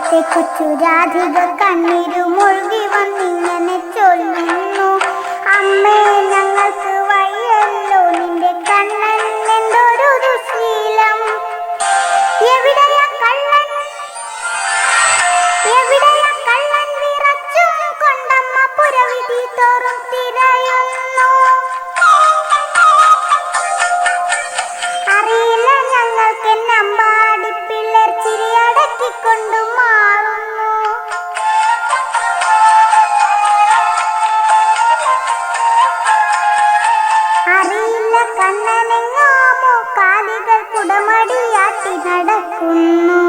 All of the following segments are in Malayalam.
കാലത്തെ കൊച്ചു രാധിക കണ്ണീരു മുഴുകി വന്നിങ്ങനെ ചൊല്ലുന്നു, അമ്മേ ഞങ്ങൾക്ക് വയ്യല്ലോ നിന്റെ കണ്ണൻ എന്തൊരു ദുശീലം. എവിടെയാ കള്ളൻ, എവിടെയാ കള്ളൻ വിറച്ചും കൊണ്ടമ്മ പുരവിധി തോറും തിരയുന്നു. അറിയില്ല ഞങ്ങൾക്ക് നമ്പാടി പിള്ളേർ ചിരിയടക്കിക്കൊണ്ടു മാറുന്നു. അറിയില്ല കണ്ണനെങ്ങാമോ കാലികൾ കുടമടിയാട്ടി നടക്കുന്നു.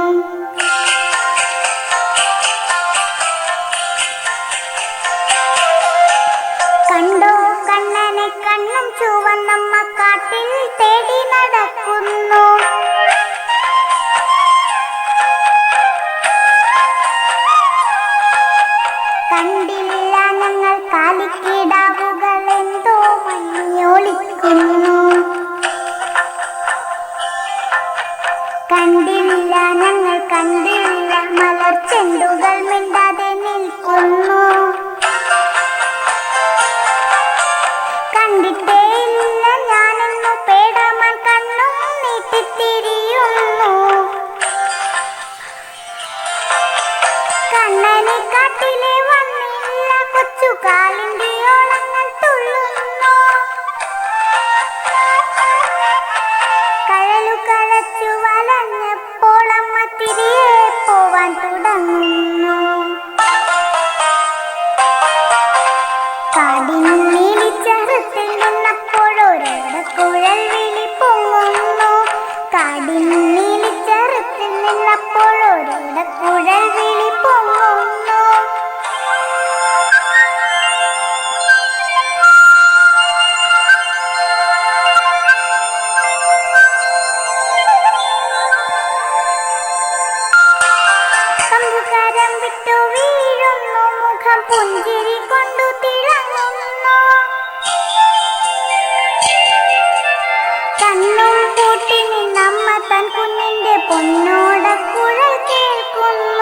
കണ്ടോ കണ്ണനെ കണ്ണും ചുവന്നമ്മ കാട്ടിൽ തേടി നടക്കുന്നു. കണ്ടില്ല ഞങ്ങൾ കാലിക്കിടാവുകൾ എന്തോ മഞ്ഞൊളിക്കുന്നു. കണ്ടില്ല ഞങ്ങൾ കണ്ടില്ല മലർച്ചെണ്ടുകൾ മിണ്ടാതെ നിൽക്കുന്നു. കണ്ടിട്ടേയില്ല ഞാനെന്നു പേടമാൻ കണ്ണും നീട്ടിത്തിരിയുന്നു. കണ്ണനെ കാട്ടിലെ വന്നില്ല കൊച്ചു കാലിന്റെ ഓളങ്ങൾ തുള്ളുന്നു. കഴലു കളച്ചു വലഞ്ഞപ്പോൾ അമ്മ തിരികെ പോവാൻ തുടങ്ങുന്നു. കാടിനുള്ളിച്ചെറുത്തിൽ നിന്നപ്പോഴൊരടക്കുഴൽ വിളി പൊങ്ങുന്നു. കാടിനുള്ളിച്ചെറുത്തിൽ നിന്നപ്പോഴൊരടക്കുഴൽ വിളി പൊങ്ങുന്നു. കമ്പുകരം വിട്ടു വീഴുന്നു, മുഖം പുഞ്ചിരി കൊണ്ടു തിളങ്ങുന്നു. കണ്ണും പൂട്ടി നിന്നമ്മ തൻ കുഞ്ഞിന്റെ പൊന്നോടക്കുഴൽ കേൾക്കുന്നു.